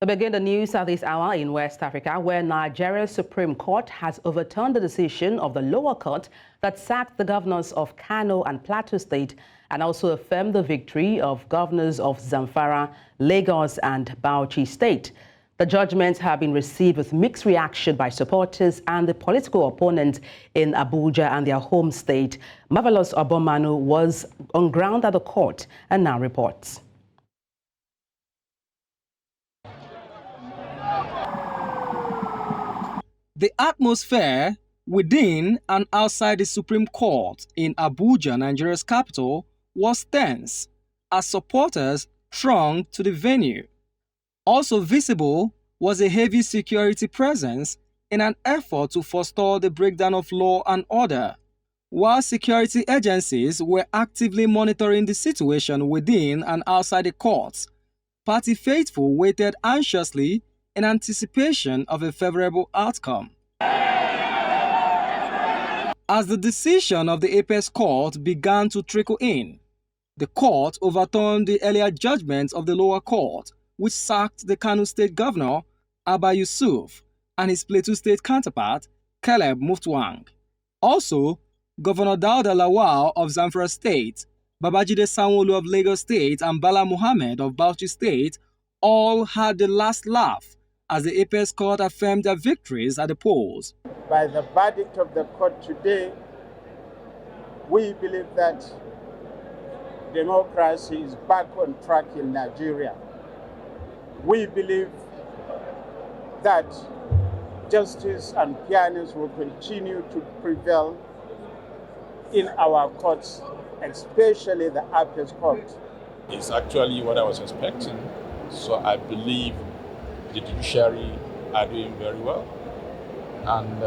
We begin the news at this hour in West Africa, where Nigeria's Supreme Court has overturned the decision of the lower court that sacked the governors of Kano and Plateau State and also affirmed the victory of governors of Zamfara, Lagos and Bauchi State. The judgments have been received with mixed reaction by supporters and the political opponents in Abuja and their home state. Marvelous Obomanu was on ground at the court and now reports. The atmosphere within and outside the Supreme Court in Abuja, Nigeria's capital, was tense as supporters thronged to the venue. Also visible was a heavy security presence in an effort to forestall the breakdown of law and order. While security agencies were actively monitoring the situation within and outside the courts, party faithful waited anxiously in anticipation of a favorable outcome. As the decision of the Apex Court began to trickle in, the court overturned the earlier judgments of the lower court, which sacked the Kano State Governor, Abba Yusuf, and his Plateau State counterpart, Caleb Mutfwang. Also, Governor Dauda Lawal of Zamfara State, Babajide Sanwo-Olu of Lagos State, and Bala Muhammad of Bauchi State all had the last laugh as the Apex Court affirmed their victories at the polls. By the verdict of the court today, we believe that democracy is back on track in Nigeria. We believe that justice and fairness will continue to prevail in our courts, especially the Apex Court. It's actually what I was expecting, so I believe the judiciary are doing very well, and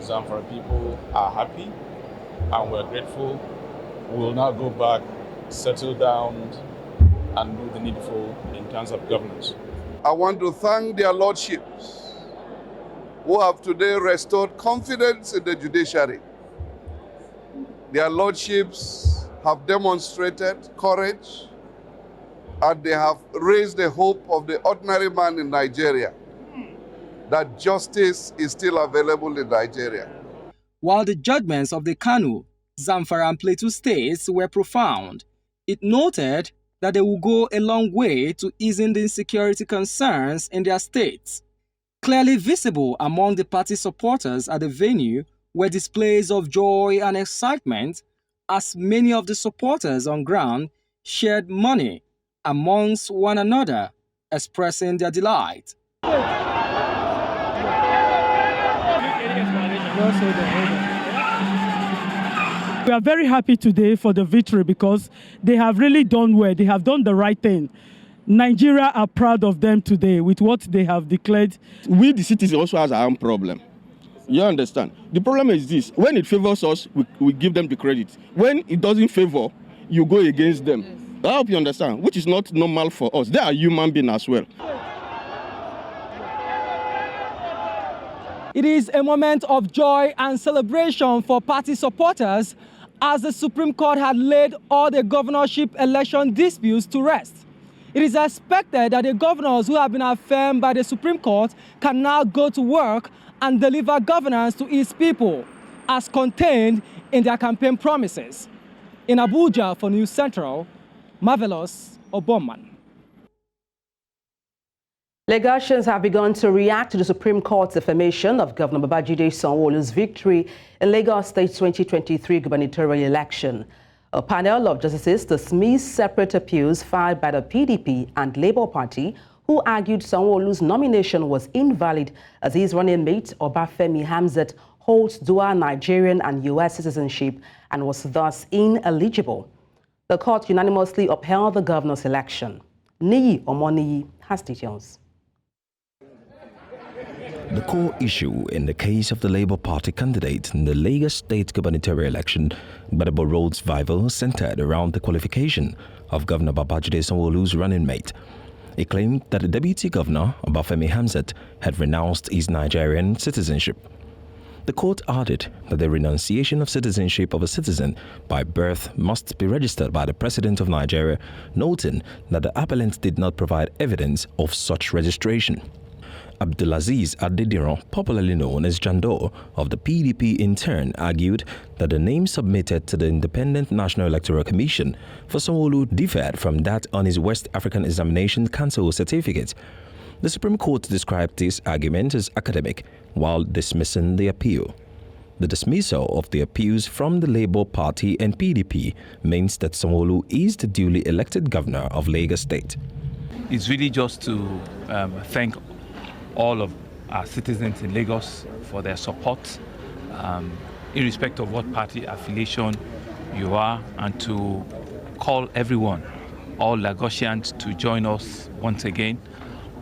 Zamfara people are happy, and we're grateful. We'll now go back, settle down, and do the needful in terms of governance. I want to thank their lordships who have today restored confidence in the judiciary. Their lordships have demonstrated courage, and they have raised the hope of the ordinary man in Nigeria that justice is still available in Nigeria. While the judgments of the Kano, Zamfara and Plateau states were profound, it noted that they will go a long way to easing the insecurity concerns in their states. Clearly visible among the party supporters at the venue were displays of joy and excitement as many of the supporters on ground shared money amongst one another, expressing their delight. We are very happy today for the victory because they have really done well. They have done the right thing. Nigeria are proud of them today with what they have declared. We, the citizens, also has our own problem. You understand? The problem is this. When it favors us, we give them the credit. When it doesn't favor, you go against them. Yes. I hope you understand, which is not normal for us. They are human beings as well. It is a moment of joy and celebration for party supporters as the Supreme Court had laid all the governorship election disputes to rest. It is expected that the governors who have been affirmed by the Supreme Court can now go to work and deliver governance to its people, as contained in their campaign promises. In Abuja for News Central, Marvelous Obomanu. Lagosians have begun to react to the Supreme Court's affirmation of Governor Babajide Sanwo-Olu's victory in Lagos State's 2023 gubernatorial election. A panel of justices dismissed separate appeals filed by the PDP and Labour Party, who argued Sanwo-Olu's nomination was invalid as his running mate, Obafemi Hamzat, holds dual Nigerian and U.S. citizenship and was thus ineligible. The court unanimously upheld the governor's election. Niyi Omoniyi has details. The core issue in the case of the Labour Party candidate in the Lagos State gubernatorial election, Adebola Road's rival, centered around the qualification of Governor Babajide Sanwo-Olu's running mate. He claimed that the Deputy Governor, Obafemi Hamzat, had renounced his Nigerian citizenship. The court added that the renunciation of citizenship of a citizen by birth must be registered by the President of Nigeria, noting that the appellant did not provide evidence of such registration. Abdulaziz Adediran, popularly known as Jandor, of the PDP in turn argued that the name submitted to the Independent National Electoral Commission for Sanwo-Olu differed from that on his West African Examination Council certificate. The Supreme Court described this argument as academic while dismissing the appeal. The dismissal of the appeals from the Labour Party and PDP means that Sanwo-Olu is the duly elected governor of Lagos State. It's really just to thank all of our citizens in Lagos for their support, irrespective of what party affiliation you are, and to call everyone, all Lagosians, to join us once again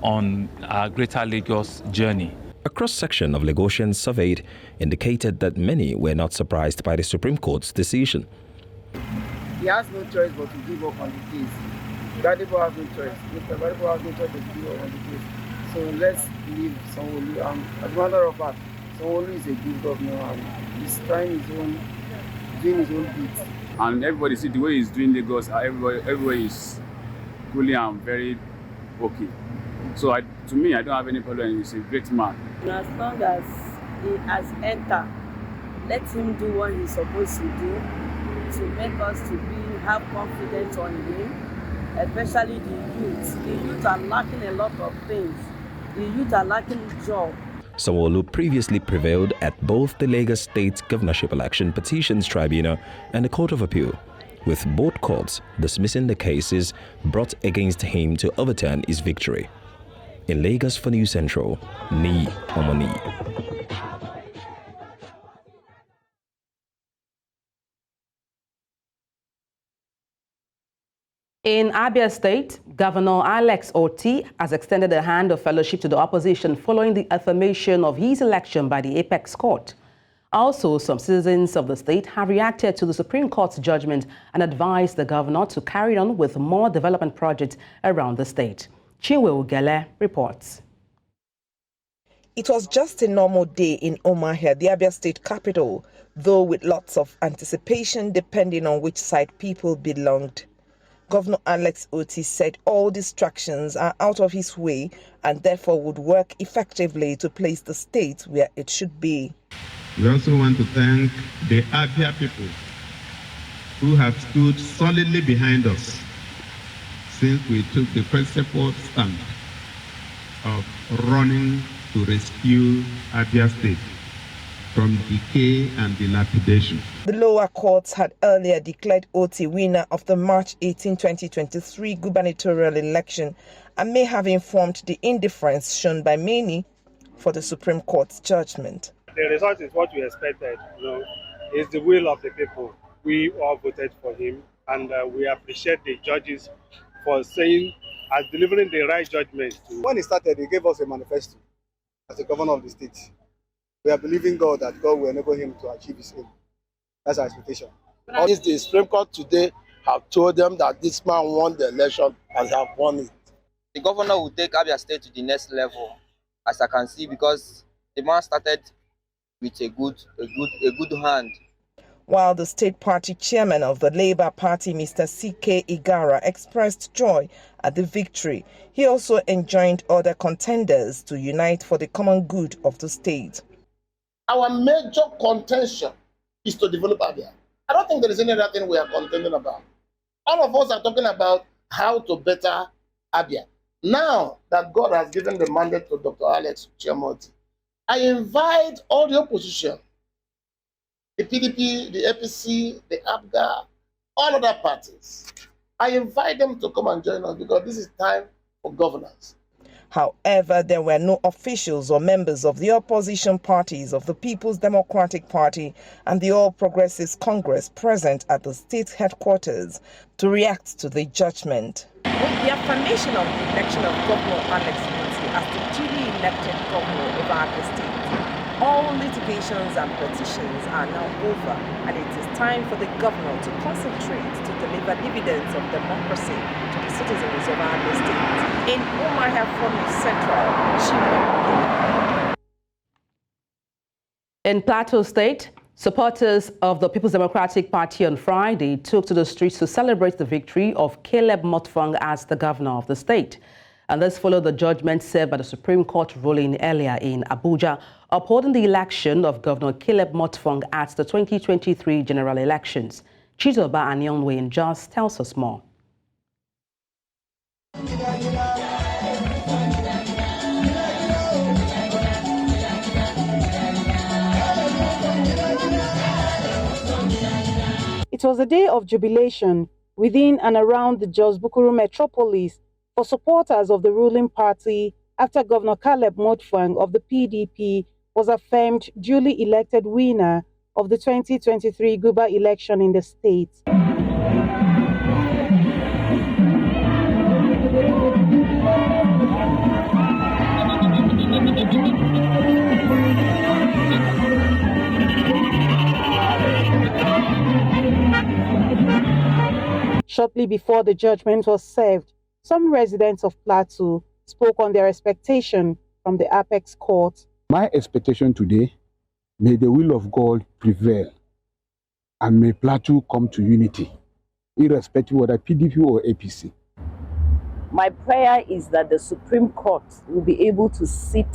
on our Greater Lagos journey. A cross-section of Lagosians surveyed indicated that many were not surprised by the Supreme Court's decision. He has no choice but to give up on the case. Adebola has no choice. Mr. Adebola has no choice but to give up on the case. So let's leave Sanwo-Olu. As a matter of fact, Sanwo-Olu is a good governor and he's trying doing his own bit. And everybody see the way he's doing Lagos, everybody is coolly and very okay. So to me, I don't have any problem. He's a great man. As long as he has entered, let him do what he's supposed to do to make us have confidence on him, especially the youth. The youth are lacking a lot of things. The youth are lacking job. Sanwo-Olu previously prevailed at both the Lagos State Governorship Election Petitions Tribunal and the Court of Appeal, with both courts dismissing the cases brought against him to overturn his victory. In Lagos for News Central, Niyi Omoniyi. In Abia State, Governor Alex Oti has extended a hand of fellowship to the opposition following the affirmation of his election by the Apex Court. Also, some citizens of the state have reacted to the Supreme Court's judgment and advised the governor to carry on with more development projects around the state. Chinwe Ugele reports. It was just a normal day in Umuahia, the Abia State capital, though with lots of anticipation depending on which side people belonged. Governor Alex Oti said all distractions are out of his way and therefore would work effectively to place the state where it should be. We also want to thank the Abia people who have stood solidly behind us since we took the principled stand of running to rescue Abia State from decay and dilapidation. The lower courts had earlier declared Oti winner of the March 18, 2023 gubernatorial election and may have informed the indifference shown by many for the Supreme Court's judgment. The result is what we expected. It's the will of the people. We all voted for him, and we appreciate the judges for saying and delivering the right judgment. When he started, he gave us a manifesto as the governor of the state. We are believing God that God will enable him to achieve his aim. That's our expectation. The Supreme Court today have told them that this man won the election and have won it. The governor will take Abia State to the next level, as I can see, because the man started with a good hand. While the state party chairman of the Labour Party, Mr. C.K. Igara, expressed joy at the victory, he also enjoined other contenders to unite for the common good of the state. Our major contention is to develop Abia. I don't think there is any other thing we are contending about. All of us are talking about how to better Abia. Now that God has given the mandate to Dr. Alex Oti, I invite all the opposition, the PDP, the APC, the ABGA, all other parties. I invite them to come and join us because this is time for governance. However, there were no officials or members of the opposition parties of the People's Democratic Party and the All Progressives Congress present at the state headquarters to react to the judgment. With the affirmation of the election of Governor Alex Oti as the duly elected governor of Abia State, all litigations and petitions are now over, and it is time for the governor to concentrate to deliver dividends of democracy to the citizens of Abia State. In Umuahia from Central, Chinwe Ugele. In Plateau State, supporters of the People's Democratic Party on Friday took to the streets to celebrate the victory of Caleb Mutfwang as the governor of the state. And this followed the judgment served by the Supreme Court ruling earlier in Abuja, upholding the election of Governor Caleb Mutfwang at the 2023 general elections. Chizoba Anonwe in Jos tells us more. It was a day of jubilation within and around the Jos-Bukuru metropolis for supporters of the ruling party after Governor Caleb Mutfwang of the PDP was affirmed duly elected winner of the 2023 Guber election in the state. Shortly before the judgment was served, some residents of Plateau spoke on their expectation from the Apex Court. My expectation today, may the will of God prevail and may Plateau come to unity, irrespective of whether PDP or APC. My prayer is that the Supreme Court will be able to sit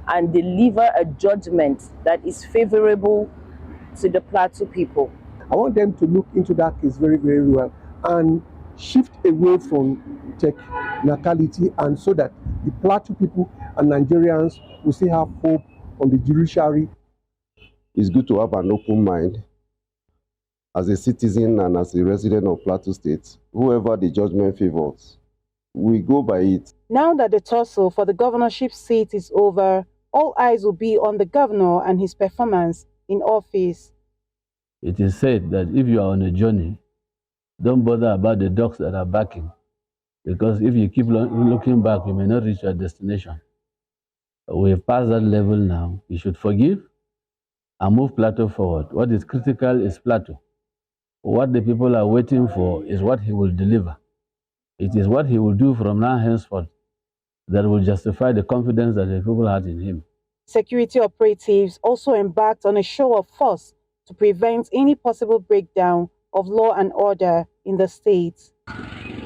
and deliver a judgment that is favorable to the Plateau people. I want them to look into that case very, very well and shift away from technicality, and so that the Plateau people and Nigerians will still have hope on the judiciary. It's good to have an open mind as a citizen and as a resident of Plateau State. Whoever the judgment favors, we go by it. Now that the tussle for the governorship seat is over, all eyes will be on the governor and his performance in office. It is said that if you are on a journey, don't bother about the dogs that are backing, because if you keep looking back, you may not reach your destination. We have passed that level now. We should forgive and move Plateau forward. What is critical is Plateau. What the people are waiting for is what he will deliver. It is what he will do from now henceforth that will justify the confidence that the people had in him. Security operatives also embarked on a show of force to prevent any possible breakdown of law and order in the state.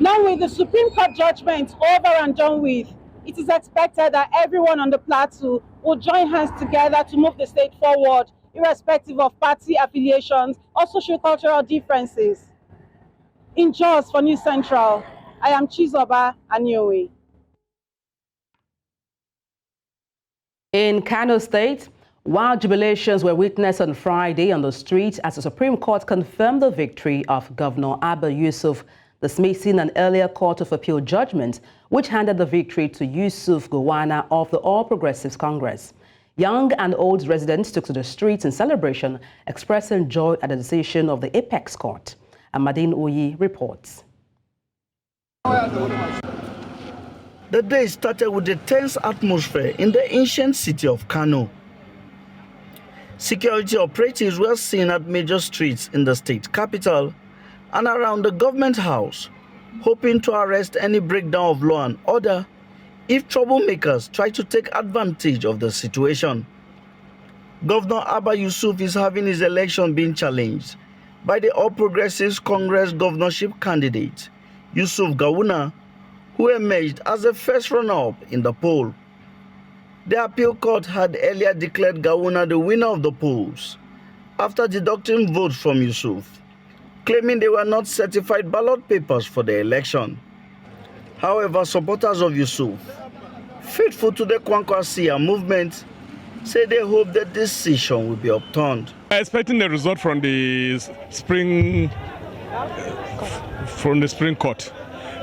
Now, with the Supreme Court judgment over and done with, it is expected that everyone on the plateau will join hands together to move the state forward, irrespective of party affiliations or socio-cultural differences. In Jos for News Central, I am Chizoba Anonwe. In Kano State, while jubilations were witnessed on Friday on the streets as the Supreme Court confirmed the victory of Governor Abba Yusuf, dismissing an earlier Court of Appeal judgment which handed the victory to Yusuf Gowon of the All Progressives Congress. Young and old residents took to the streets in celebration, expressing joy at the decision of the Apex Court. Amadin Uyi reports. The day started with a tense atmosphere in the ancient city of Kano. Security operatives were seen at major streets in the state capital and around the government house, hoping to arrest any breakdown of law and order if troublemakers try to take advantage of the situation. Governor Abba Yusuf is having his election being challenged by the All Progressives Congress governorship candidate, Yusuf Gowon, who emerged as the first runner-up in the poll. The appeal court had earlier declared Gowon the winner of the polls after deducting votes from Yusuf, claiming they were not certified ballot papers for the election. However, supporters of Yusuf, faithful to the Kwankwasia movement, say they hope the decision will be overturned. Expecting the result from the spring court,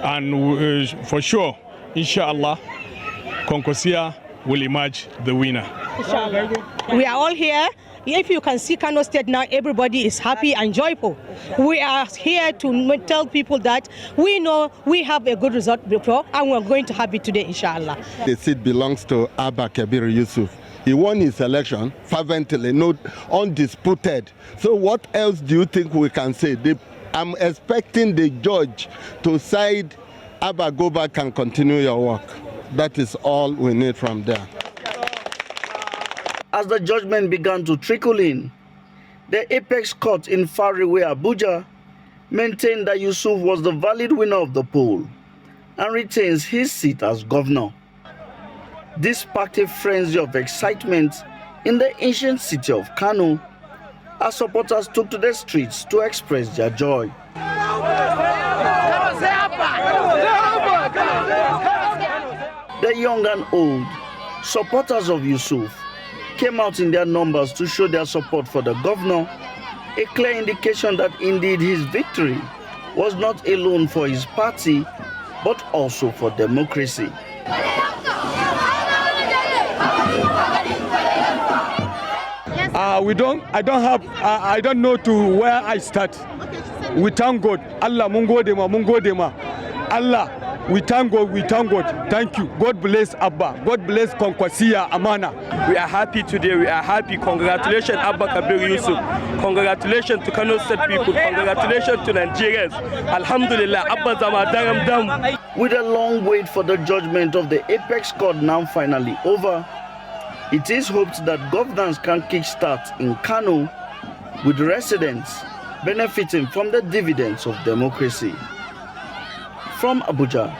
and for sure, inshallah, Kwankwasia will emerge the winner. We are all here. If you can see Kano State now, everybody is happy and joyful. We are here to tell people that we know we have a good result before and we're going to have it today, inshallah. The seat belongs to Abba Kabir Yusuf. He won his election fervently, not undisputed. So what else do you think we can say? I'm expecting the judge to side Abba, go back and continue your work. That is all we need from there. as the judgment began to trickle in. The apex court in faraway Abuja maintained that Yusuf was the valid winner of the poll and retains his seat as governor. This sparked a frenzy of excitement in the ancient city of Kano as supporters took to the streets to express their joy. The young and old, supporters of Yusuf, came out in their numbers to show their support for the governor, a clear indication that indeed his victory was not alone for his party, but also for democracy. I don't know to where I start. We thank God. Allah mungo dema. Allah, we thank God. Thank you. God bless Abba. God bless Konkwasiya Amana. We are happy today. We are happy. Congratulations, Abba Kabir Yusuf. Congratulations to Kano State people. Congratulations to Nigerians. Alhamdulillah, Abba Zamadaram Dam. With a long wait for the judgment of the apex court now finally over, it is hoped that governance can kickstart in Kano, with residents benefiting from the dividends of democracy. From Abuja,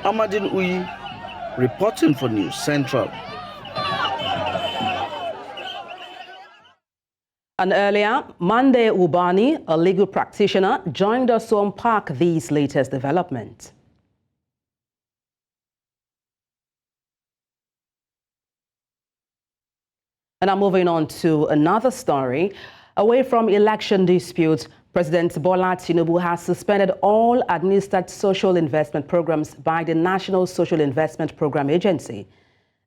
Amadin Uyi, reporting for News Central. And earlier, Mande Ubani, a legal practitioner, joined us to unpack these latest developments. And now moving on to another story. Away from election disputes, President Bola Tinubu has suspended all administered social investment programs by the National Social Investment Program Agency.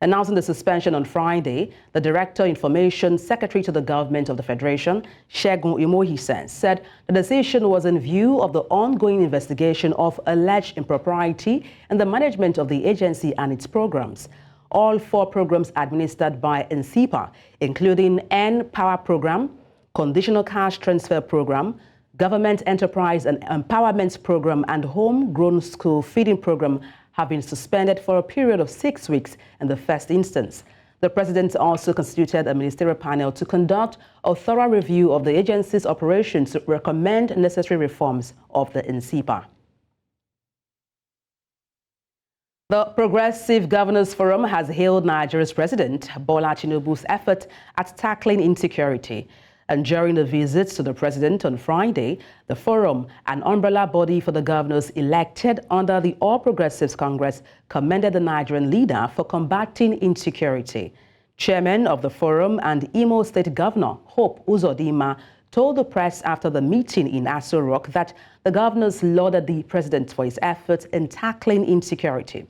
Announcing the suspension on Friday, the Director Information Secretary to the Government of the Federation, Segun Imohisen, said the decision was in view of the ongoing investigation of alleged impropriety in the management of the agency and its programs. All 4 programs administered by NCPA, including N-Power Program, Conditional Cash Transfer Program, Government Enterprise and Empowerment Program, and Homegrown School Feeding Program, have been suspended for a period of 6 weeks in the first instance. The President also constituted a ministerial panel to conduct a thorough review of the agency's operations to recommend necessary reforms of the NCPA. The Progressive Governors Forum has hailed Nigeria's President Bola Tinubu's effort at tackling insecurity. And during the visits to the President on Friday, the Forum, an umbrella body for the governors elected under the All Progressives Congress, commended the Nigerian leader for combating insecurity. Chairman of the Forum and Imo State Governor Hope Uzodinma told the press after the meeting in Aso Rock that the governors lauded the President for his efforts in tackling insecurity.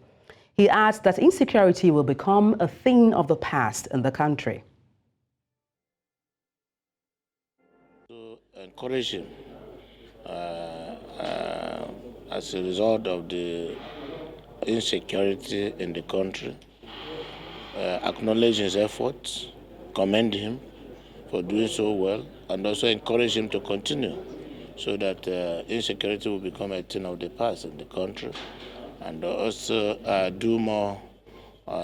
He adds that insecurity will become a thing of the past in the country. To encourage him as a result of the insecurity in the country, acknowledge his efforts, commend him for doing so well, and also encourage him to continue so that insecurity will become a thing of the past in the country, and also do more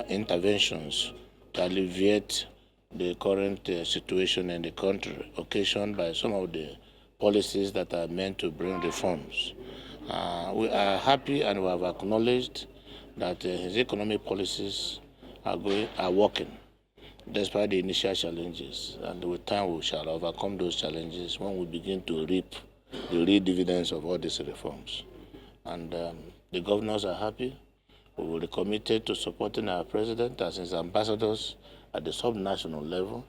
interventions to alleviate the current situation in the country, occasioned by some of the policies that are meant to bring reforms. We are happy and we have acknowledged that his economic policies are working despite the initial challenges, and with time we shall overcome those challenges when we begin to reap the real dividends of all these reforms. And the governors are happy. We will be committed to supporting our president as his ambassadors at the sub-national level,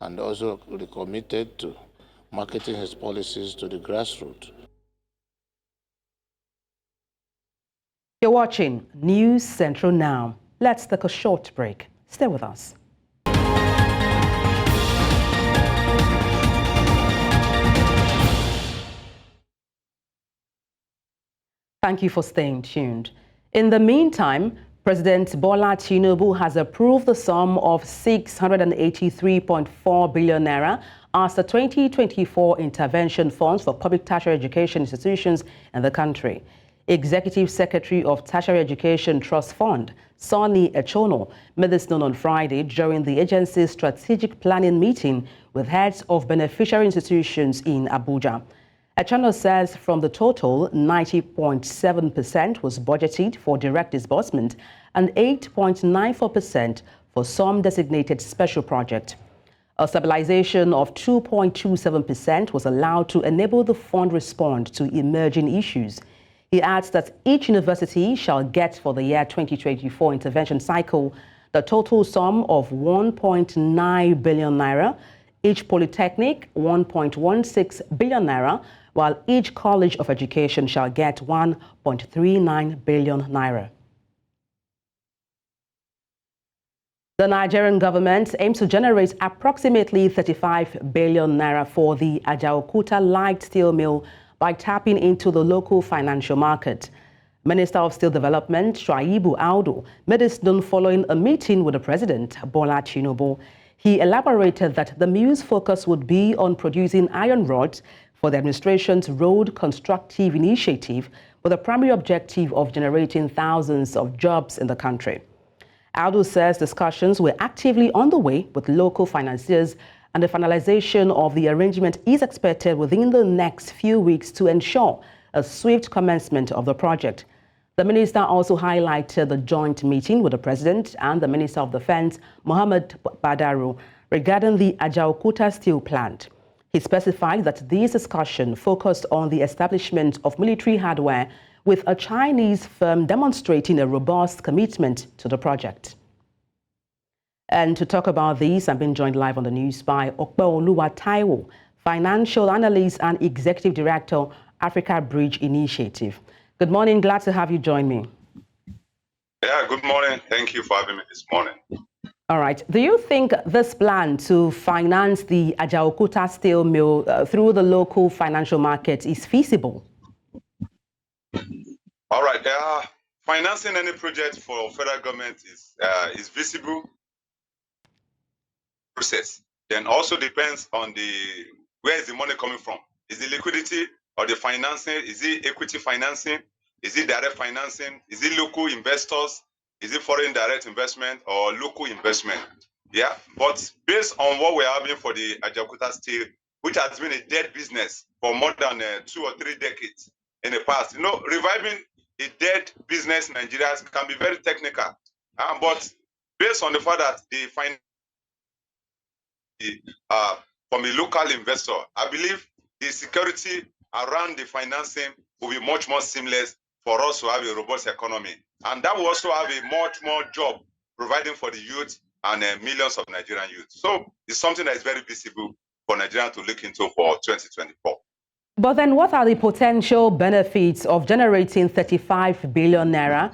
and also be committed to marketing his policies to the grassroots. You're watching News Central Now. Let's take a short break. Stay with us. Thank you for staying tuned. In the meantime, President Bola Tinubu has approved the sum of 683.4 billion naira as the 2024 intervention funds for public tertiary education institutions in the country. Executive Secretary of Tertiary Education Trust Fund, Sonny Echono, made this known on Friday during the agency's strategic planning meeting with heads of beneficiary institutions in Abuja. Echono says from the total, 90.7% was budgeted for direct disbursement and 8.94% for some designated special project. A stabilization of 2.27% was allowed to enable the fund respond to emerging issues. He adds that each university shall get for the year 2024 intervention cycle the total sum of 1.9 billion naira, each polytechnic 1.16 billion naira, while each college of education shall get 1.39 billion naira. The Nigerian government aims to generate approximately 35 billion naira for the Ajaokuta light steel mill by tapping into the local financial market. Minister of Steel Development, Taiwo Audu, made this known following a meeting with the President, Bola Tinubu. He elaborated that the mill's focus would be on producing iron rods for the administration's road constructive initiative, with the primary objective of generating thousands of jobs in the country. Audu says discussions were actively on the way with local financiers, and the finalization of the arrangement is expected within the next few weeks to ensure a swift commencement of the project. The minister also highlighted the joint meeting with the President and the Minister of Defense, Muhammad Badaru, regarding the Ajaokuta steel plant. He specified that this discussion focused on the establishment of military hardware, with a Chinese firm demonstrating a robust commitment to the project. And to talk about this, I'm being joined live on the news by Opeoluwa Taiwo, Financial Analyst and Executive Director, Africa Bridge Initiative. Good morning, glad to have you join me. Yeah, good morning. Thank you for having me this morning. All right. Do you think this plan to finance the Ajaokuta steel mill through the local financial market is feasible? All right. Financing any project for federal government is visible process. Then also depends on where is the money coming from. Is it liquidity or the financing? Is it equity financing? Is it direct financing? Is it local investors? Is it foreign direct investment or local investment? Yeah. But based on what we're having for the Ajaokuta steel, which has been a dead business for more than 2 or 3 decades in the past, reviving a dead business in Nigeria can be very technical. But based on the fact that the from a local investor, I believe the security around the financing will be much more seamless for us to have a robust economy. And that will also have a much more job providing for the youth and millions of Nigerian youth. So it's something that is very visible for Nigeria to look into for 2024. But then what are the potential benefits of generating 35 billion naira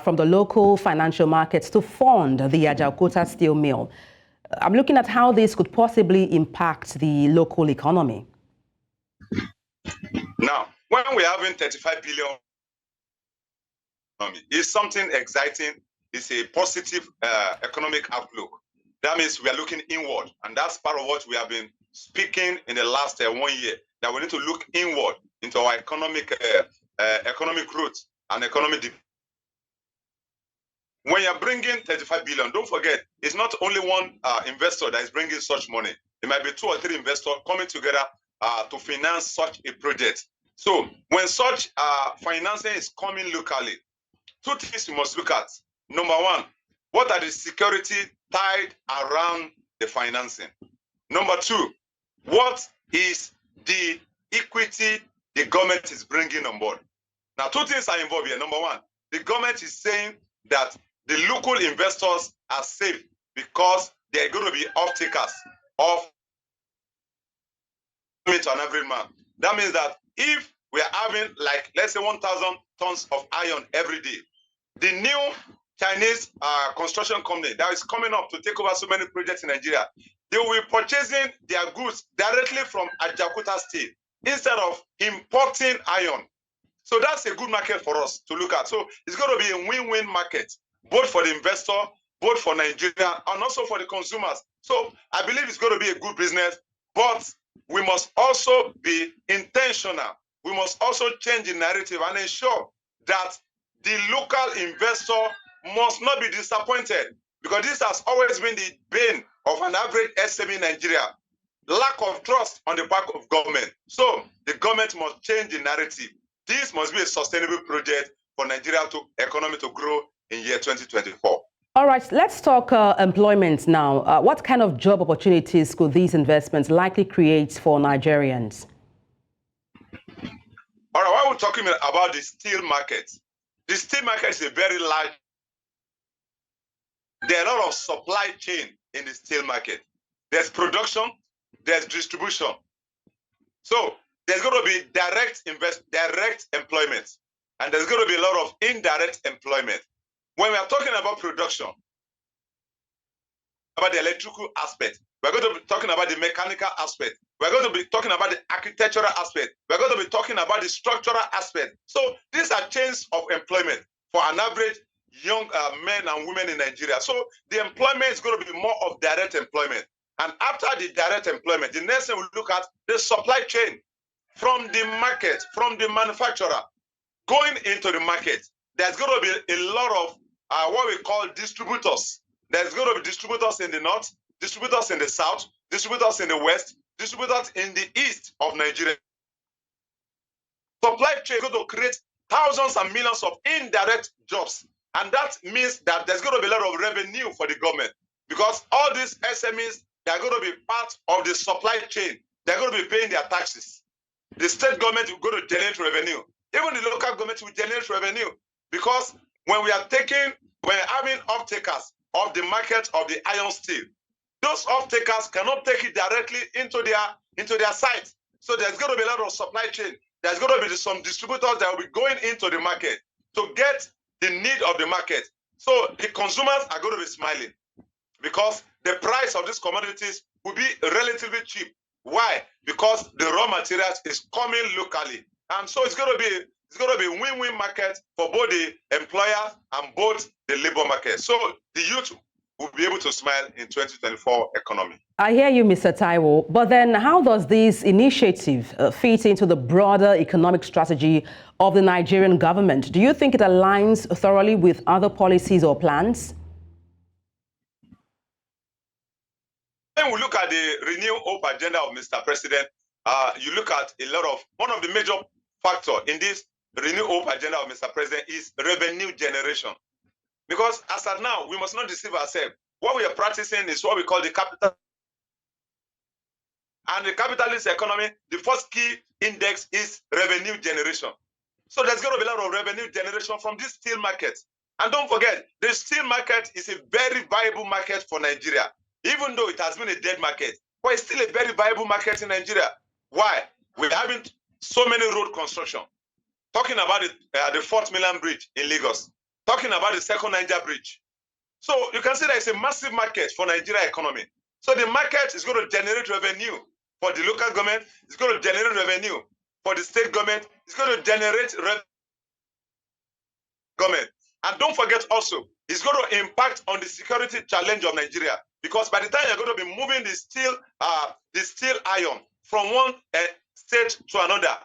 from the local financial markets to fund the Ajaokuta steel mill? I'm looking at how this could possibly impact the local economy. Now, when we're having 35 billion, it's something exciting. It's a positive economic outlook. That means we are looking inward, and that's part of what we have been speaking in the last 1 year, that we need to look inward into our economic growth and economic development. When you're bringing 35 billion, don't forget, it's not only one investor that is bringing such money. It might be 2 or 3 investors coming together to finance such a project. So when such financing is coming locally, 2 things you must look at. Number one, what are the security tied around the financing? Number 2, what is the equity the government is bringing on board? Now, 2 things are involved here. Number 1, the government is saying that the local investors are safe because they're going to be off-takers of to an average man. That means that if we are having, like, let's say 1,000 tons of iron every day, the new Chinese construction company that is coming up to take over so many projects in Nigeria, they will be purchasing their goods directly from Ajaokuta State instead of importing iron. So that's a good market for us to look at. So it's going to be a win-win market, both for the investor, both for Nigeria, and also for the consumers. So I believe it's going to be a good business, but we must also be intentional. We must also change the narrative and ensure that the local investor must not be disappointed, because this has always been the bane of an average SME in Nigeria. Lack of trust on the part of government. So the government must change the narrative. This must be a sustainable project for Nigeria economy to grow in year 2024. All right, let's talk employment now. What kind of job opportunities could these investments likely create for Nigerians? All right, while we're talking about the steel market, the steel market is a very large. There are a lot of supply chain in the steel market. There's production, there's distribution. So there's going to be direct employment, and there's going to be a lot of indirect employment. When we are talking about production, about the electrical aspect, we're going to be talking about the mechanical aspect. We're going to be talking about the architectural aspect. We're going to be talking about the structural aspect. So these are chains of employment for an average young men and women in Nigeria. So the employment is going to be more of direct employment. And after the direct employment, the next thing we look at the supply chain from the market, from the manufacturer going into the market. There's going to be a lot of what we call distributors. There's going to be distributors in the north, distributors in the south, distributors in the west, distributors in the east of Nigeria. Supply chain is going to create thousands and millions of indirect jobs. And that means that there's going to be a lot of revenue for the government, because all these SMEs, they're going to be part of the supply chain. They're going to be paying their taxes. The state government will go to generate revenue. Even the local government will generate revenue, because when we're having off-takers of the market of the iron steel, those off-takers cannot take it directly into their site. So there's going to be a lot of supply chain. There's going to be some distributors that will be going into the market to get the need of the market. So the consumers are going to be smiling, because the price of these commodities will be relatively cheap. Why? Because the raw materials is coming locally. And so it's going to be win-win market for both the employer and both the labor market. So the youth will be able to smile in 2024 economy. I hear you, Mr. Taiwo, but then how does this initiative fit into the broader economic strategy of the Nigerian government? Do you think it aligns thoroughly with other policies or plans? When we look at the Renew Hope agenda of Mr. President, you look at one of the major factors in this Renew Hope agenda of Mr. President is revenue generation. Because as of now, we must not deceive ourselves. What we are practicing is what we call the capital. And the capitalist economy, the first key index is revenue generation. So there's going to be a lot of revenue generation from this steel market. And don't forget, the steel market is a very viable market for Nigeria. Even though it has been a dead market, but it's still a very viable market in Nigeria. Why? We're having so many road construction. Talking about the 4th Mainland Bridge in Lagos. Talking about the 2nd Niger Bridge. So you can see that it's a massive market for Nigeria economy. So the market is going to generate revenue for the local government. It's going to generate revenue for the state government. It's going to generate government. And don't forget also, it's going to impact on the security challenge of Nigeria. Because by the time you're going to be moving the steel iron from one state to another,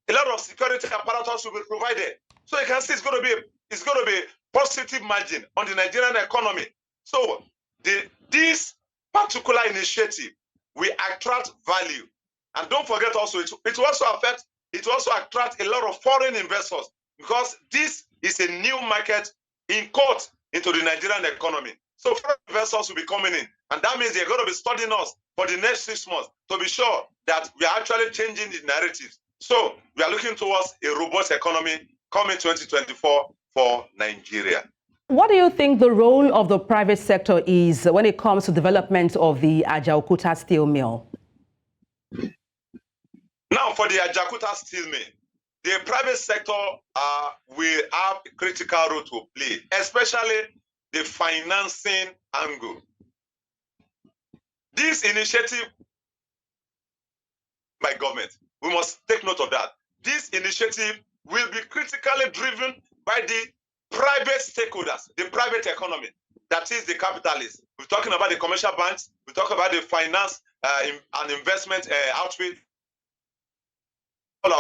a lot of security apparatus will be provided. So you can see it's going to be positive margin on the Nigerian economy. So this particular initiative will attract value. And don't forget also, it will also attract a lot of foreign investors, because this is a new market in court into the Nigerian economy. So foreign investors will be coming in, and that means they're going to be studying us for the next 6 months to be sure that we are actually changing the narratives. So we are looking towards a robust economy coming 2024 for Nigeria. What do you think the role of the private sector is when it comes to development of the Ajaokuta steel mill? Now, for the Ajaokuta steel mill, the private sector will have a critical role to play, especially the financing angle. This initiative by government, we must take note of that. This initiative will be critically driven by the private stakeholders, the private economy, that is the capitalists. We're talking about the commercial banks, we talk about the finance and investment outfit, all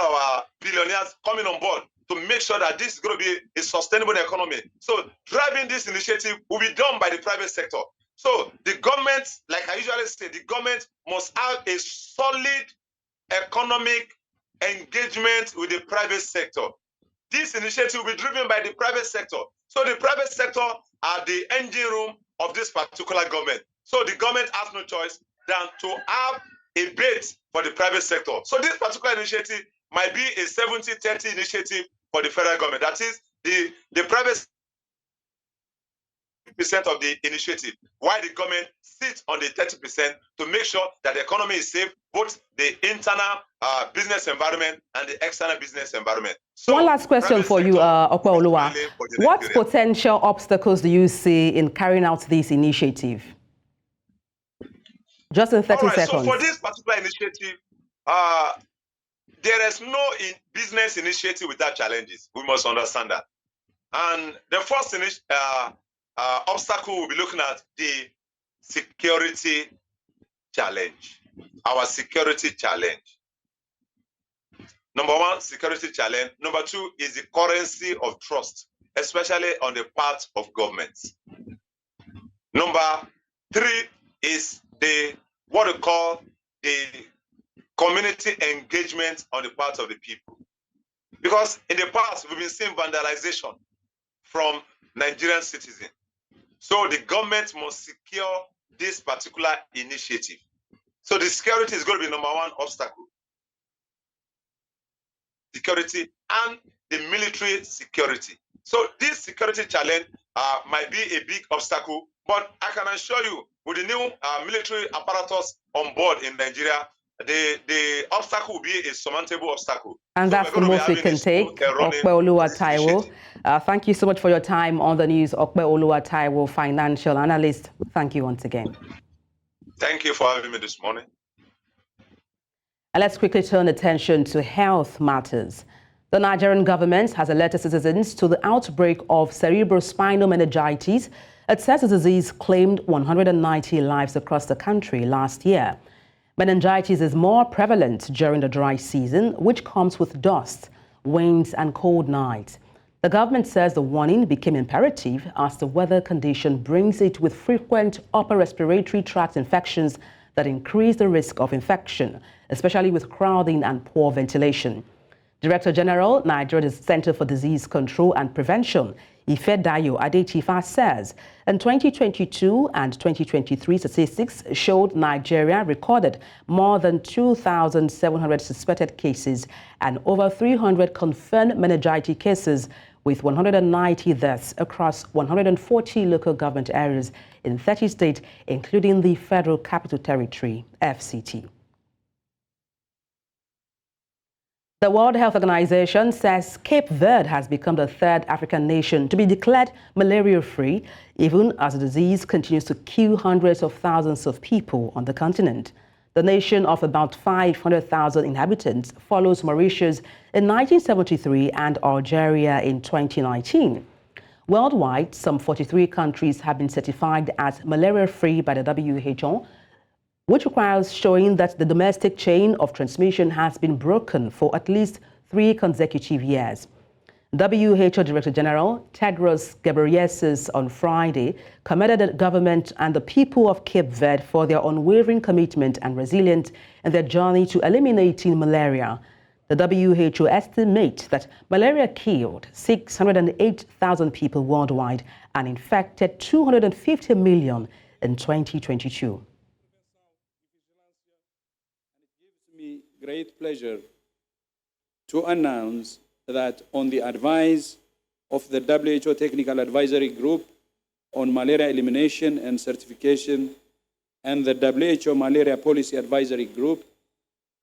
our billionaires coming on board. to make sure that this is going to be a sustainable economy. So driving this initiative will be done by the private sector. So the government, like I usually say, the government must have a solid economic engagement with the private sector. This initiative will be driven by the private sector. So the private sector are the engine room of this particular government. So the government has no choice than to have a bait for the private sector. So this particular initiative might be a 70-30 initiative for the federal government. That is the private % of the initiative, while the government sits on the 30% to make sure that the economy is safe, both the internal business environment and the external business environment. So, one last question for you, Opeoluwa. What potential obstacles do you see in carrying out this initiative? Just in 30 seconds. So for this particular initiative, there is no business initiative without challenges. We must understand that. And the first obstacle we'll be looking at the security challenge. Our security challenge. Number one, security challenge. Number two is the currency of trust, especially on the part of governments. Number three is what we call the community engagement on the part of the people. Because in the past, we've been seeing vandalization from Nigerian citizens. So the government must secure this particular initiative. So the security is going to be number one obstacle. Security and the military security. So this security challenge might be a big obstacle, but I can assure you, with the new military apparatus on board in Nigeria, the obstacle will be a surmountable obstacle. And so that's the most we can take. Opeoluwa Taiwo, thank you so much for your time on the news. Opeoluwa Taiwo, Financial Analyst. Thank you once again. Thank you for having me this morning. And let's quickly turn attention to health matters. The Nigerian government has alerted citizens to the outbreak of cerebrospinal meningitis. It says the disease claimed 190 lives across the country last year. Meningitis is more prevalent during the dry season, which comes with dust, winds, and cold nights. The government says the warning became imperative as the weather condition brings it with frequent upper respiratory tract infections that increase the risk of infection, especially with crowding and poor ventilation. Director General, Nigeria's Center for Disease Control and Prevention, Ifedayo Adetifa, says in 2022 and 2023 statistics showed Nigeria recorded more than 2,700 suspected cases and over 300 confirmed meningitis cases, with 190 deaths across 140 local government areas in 30 states, including the Federal Capital Territory, FCT. The World Health Organization says Cape Verde has become the third African nation to be declared malaria-free, even as the disease continues to kill hundreds of thousands of people on the continent. The nation of about 500,000 inhabitants follows Mauritius in 1973 and Algeria in 2019. Worldwide, some 43 countries have been certified as malaria-free by the WHO, which requires showing that the domestic chain of transmission has been broken for at least 3 consecutive years. WHO Director General Tedros Ghebreyesus on Friday commended the government and the people of Cape Verde for their unwavering commitment and resilience in their journey to eliminating malaria. The WHO estimates that malaria killed 608,000 people worldwide and infected 250 million in 2022. Great pleasure to announce that on the advice of the WHO Technical Advisory Group on Malaria Elimination and Certification and the WHO Malaria Policy Advisory Group,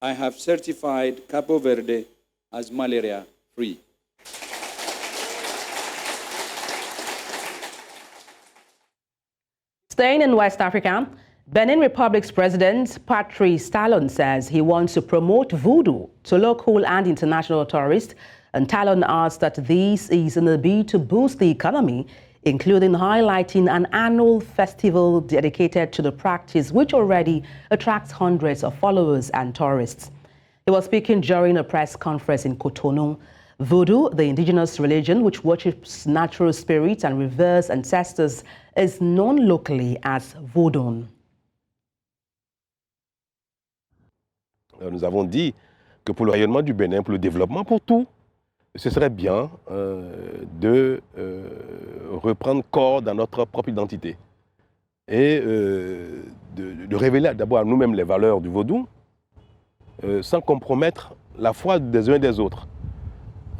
I have certified Cape Verde as malaria-free. Staying in West Africa, Benin Republic's President Patrice Talon says he wants to promote voodoo to local and international tourists, and Talon adds that this is in a bid to boost the economy, including highlighting an annual festival dedicated to the practice, which already attracts hundreds of followers and tourists. He was speaking during a press conference in Cotonou. Voodoo, the indigenous religion which worships natural spirits and reveres ancestors, is known locally as Vodun. Nous avons dit que pour le rayonnement du Bénin, pour le développement, pour tout, ce serait bien de reprendre corps dans notre propre identité et de révéler d'abord à nous-mêmes les valeurs du vaudou sans compromettre la foi des uns et des autres.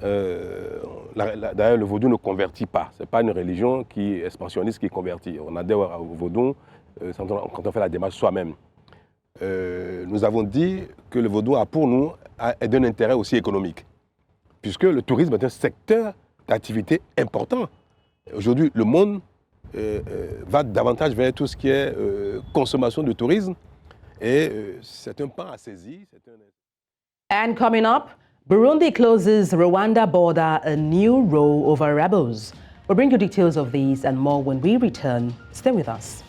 D'ailleurs, le vaudou ne convertit pas. Ce n'est pas une religion qui est expansionniste qui convertit. On adhère au vaudou quand on fait la démarche soi-même. Nous avons dit que le vaudou a pour nous d'un intérêt aussi économique, puisque le tourisme est un secteur d'activité important. Aujourd'hui, le monde va davantage vers tout ce qui est consommation de tourisme, et c'est un pan à saisir. And coming up, Burundi closes Rwanda border a new row over rebels. We'll bring you details of these and more when we return. Stay with us.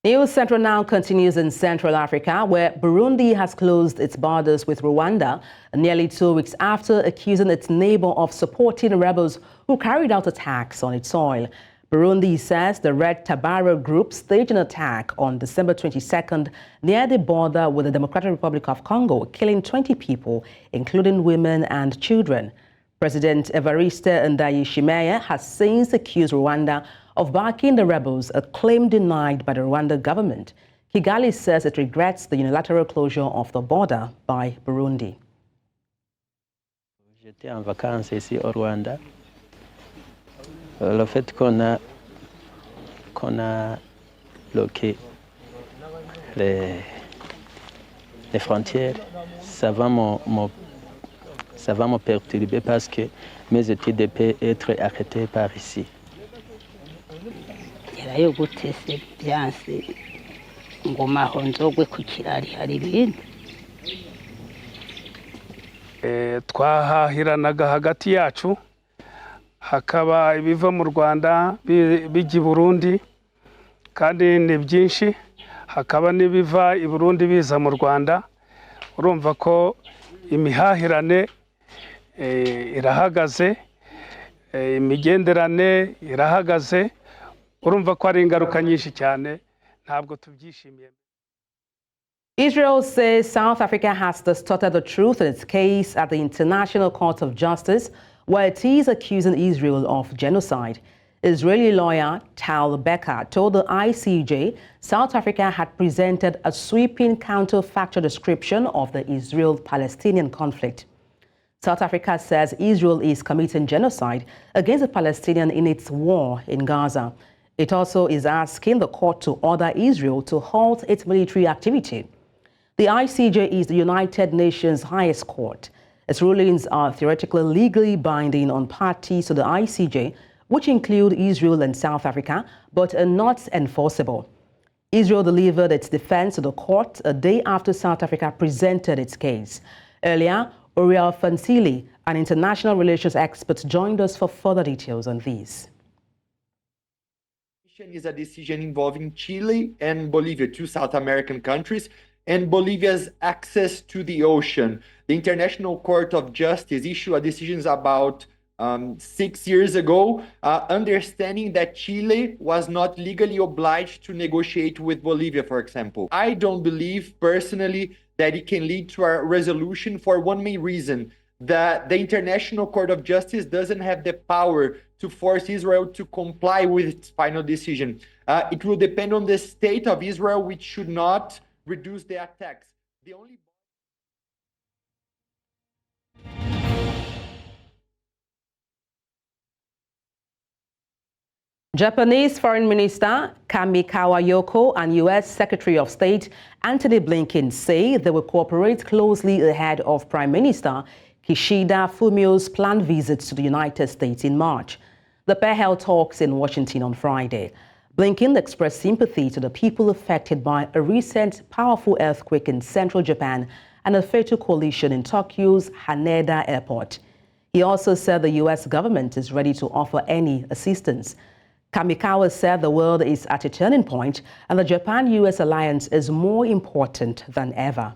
News Central now continues in Central Africa, where Burundi has closed its borders with Rwanda nearly 2 weeks after accusing its neighbor of supporting rebels who carried out attacks on its soil. Burundi says the Red Tabara group staged an attack on December 22nd near the border with the Democratic Republic of Congo, killing 20 people, including women and children. President Evariste Ndayishimiye has since accused Rwanda of backing the rebels, a claim denied by the Rwanda government. Kigali says it regrets the unilateral closure of the border by Burundi. J'étais en vacances ici au Rwanda. Le fait qu'on a bloqué les frontières, ça va me perturber parce que mes études peuvent être arrêtées par ici. Gerayo gutese byanse ngoma honzogwe ku kirari hari ibindi twahahiranaga hagati yacu hakaba ibiva mu Rwanda bijya i Burundi kandi ni byinshi, hakaba n'ibiva i Burundi biza mu Rwanda. Urumva ko imihahirane irahagaze, imigenderane irahagaze. Urumva ko ari ingaruka nyinshi cyane, ntabwo tubyishimiye. Israel says South Africa has distorted the truth in its case at the International Court of Justice, where it is accusing Israel of genocide. Israeli lawyer Tal Becker told the ICJ South Africa had presented a sweeping counterfactual description of the Israel-Palestinian conflict. South Africa says Israel is committing genocide against the Palestinians in its war in Gaza. It also is asking the court to order Israel to halt its military activity. The ICJ is the United Nations highest court. Its rulings are theoretically legally binding on parties to the ICJ, which include Israel and South Africa, but are not enforceable. Israel delivered its defense to the court a day after South Africa presented its case. Earlier, Oriel Fansili, an international relations expert, joined us for further details on these. Is a decision involving Chile and Bolivia, two South American countries, and Bolivia's access to the ocean. The International Court of Justice issued a decision about 6 years ago, understanding that Chile was not legally obliged to negotiate with Bolivia, for example. I don't believe personally that it can lead to a resolution for one main reason, that the International Court of Justice doesn't have the power to force Israel to comply with its final decision. It will depend on the state of Israel, which should not reduce the attacks. The only Japanese Foreign Minister Kamikawa Yoko and U.S. Secretary of State Antony Blinken say they will cooperate closely ahead of Prime Minister Kishida Fumio's planned visits to the United States in March. The pair held talks in Washington on Friday. Blinken expressed sympathy to the people affected by a recent powerful earthquake in central Japan and a fatal collision in Tokyo's Haneda Airport. He also said the U.S. government is ready to offer any assistance. Kamikawa said the world is at a turning point and the Japan-U.S. alliance is more important than ever.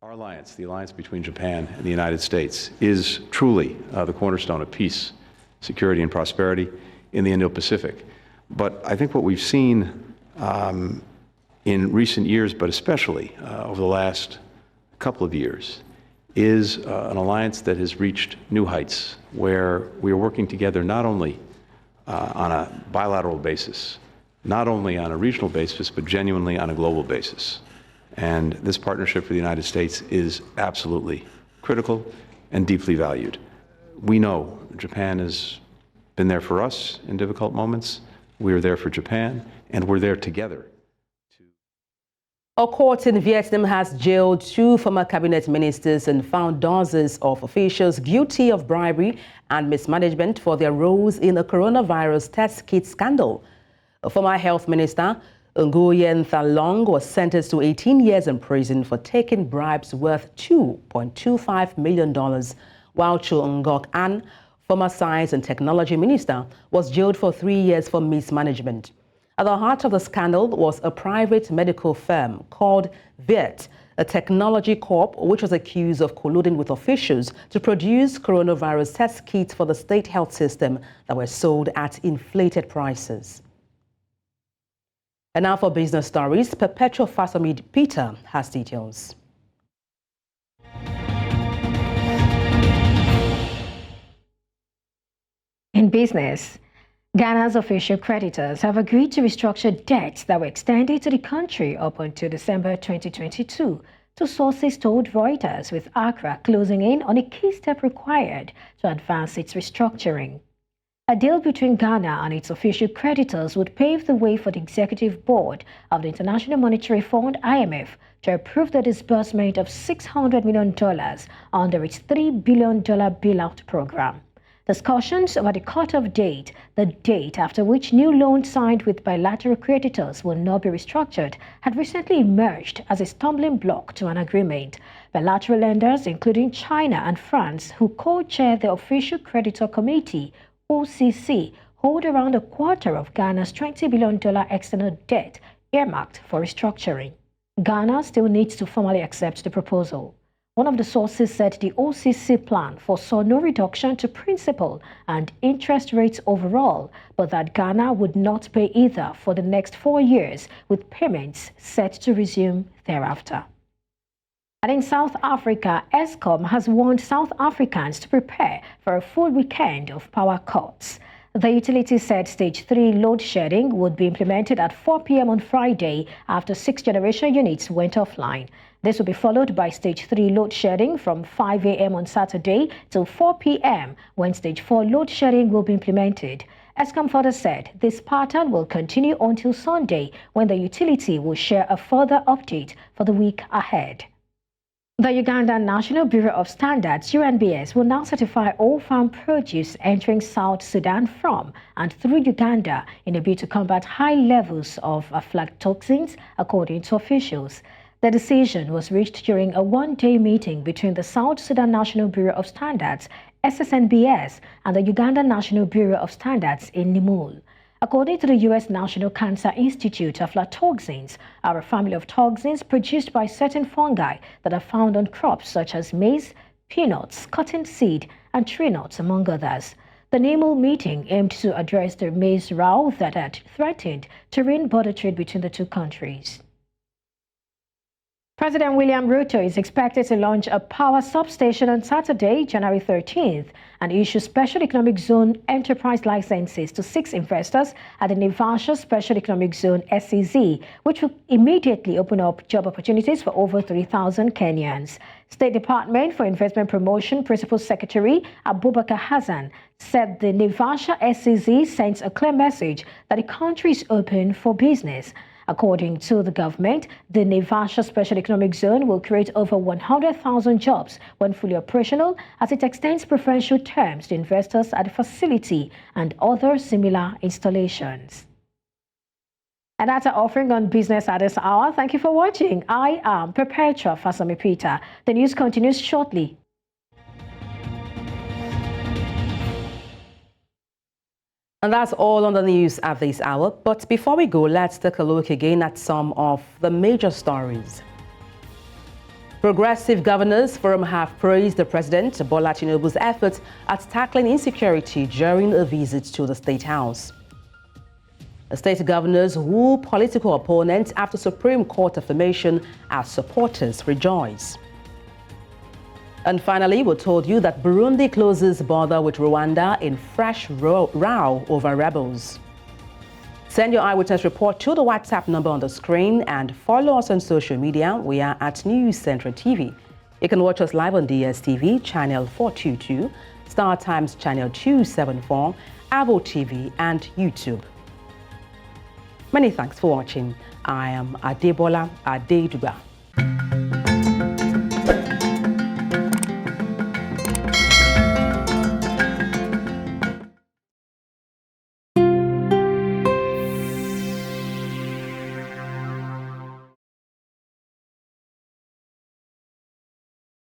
Our alliance, the alliance between Japan and the United States, is truly the cornerstone of peace, security, and prosperity in the Indo-Pacific. But I think what we've seen in recent years, but especially over the last couple of years, is an alliance that has reached new heights, where we are working together not only on a bilateral basis, not only on a regional basis, but genuinely on a global basis. And this partnership for the United States is absolutely critical and deeply valued. We know Japan has been there for us in difficult moments. We are there for Japan, and we're there together. A court in Vietnam has jailed 2 former cabinet ministers and found dozens of officials guilty of bribery and mismanagement for their roles in a coronavirus test kit scandal. A former health minister, Nguyen Than Long, was sentenced to 18 years in prison for taking bribes worth $2.25 million, while Chu Ngoc An, former science and technology minister, was jailed for 3 years for mismanagement. At the heart of the scandal was a private medical firm called Viet, a technology corp which was accused of colluding with officials to produce coronavirus test kits for the state health system that were sold at inflated prices. And now for business stories, Perpetual Fasamid Peter has details. In business, Ghana's official creditors have agreed to restructure debts that were extended to the country up until December 2022, two sources told Reuters, with Accra closing in on a key step required to advance its restructuring. A deal between Ghana and its official creditors would pave the way for the Executive Board of the International Monetary Fund, IMF, to approve the disbursement of $600 million under its $3 billion bailout program. Discussions over the cut-off date, the date after which new loans signed with bilateral creditors will not be restructured, had recently emerged as a stumbling block to an agreement. Bilateral lenders, including China and France, who co-chair the Official Creditor Committee, OCC, hold around a quarter of Ghana's $20 billion external debt earmarked for restructuring. Ghana still needs to formally accept the proposal. One of the sources said the OCC plan foresaw no reduction to principal and interest rates overall, but that Ghana would not pay either for the next 4 years, with payments set to resume thereafter. And in South Africa, Eskom has warned South Africans to prepare for a full weekend of power cuts. The utility said Stage 3 load shedding would be implemented at 4 p.m. on Friday after 6 generation units went offline. This will be followed by Stage 3 load shedding from 5 a.m. on Saturday till 4 p.m. when Stage 4 load shedding will be implemented. Eskom further said this pattern will continue until Sunday, when the utility will share a further update for the week ahead. The Ugandan National Bureau of Standards, UNBS, will now certify all farm produce entering South Sudan from and through Uganda in a bid to combat high levels of aflatoxins, according to officials. The decision was reached during a one-day meeting between the South Sudan National Bureau of Standards, SSNBS, and the Ugandan National Bureau of Standards in Nimule. According to the U.S. National Cancer Institute, aflatoxins are a family of toxins produced by certain fungi that are found on crops such as maize, peanuts, cottonseed, and tree nuts, among others. The Nimule meeting aimed to address the maize row that had threatened to ruin border trade between the two countries. President William Ruto is expected to launch a power substation on Saturday, January 13th, and issue Special Economic Zone enterprise licenses to 6 investors at the Naivasha Special Economic Zone SEZ, which will immediately open up job opportunities for over 3,000 Kenyans. State Department for Investment Promotion Principal Secretary Abubakar Hassan said the Naivasha SEZ sends a clear message that the country is open for business. According to the government, the Naivasha Special Economic Zone will create over 100,000 jobs when fully operational, as it extends preferential terms to investors at the facility and other similar installations. And that's our offering on Business at this hour. Thank you for watching. I am Perpetua Fasami Peter. The news continues shortly. And that's all on the news at this hour. But before we go, let's take a look again at some of the major stories. Progressive Governors Forum have praised the President Bola Tinubu's efforts at tackling insecurity during a visit to the State House. The state governors woo political opponents after Supreme Court affirmation as supporters rejoice. And finally, we told you that Burundi closes border with Rwanda in fresh row over rebels. Send your eyewitness report to the WhatsApp number on the screen and follow us on social media. We are at News Central TV. You can watch us live on DSTV, channel 422, Star Times channel 274, Avo TV, and YouTube. Many thanks for watching. I am Adebola Adedugba.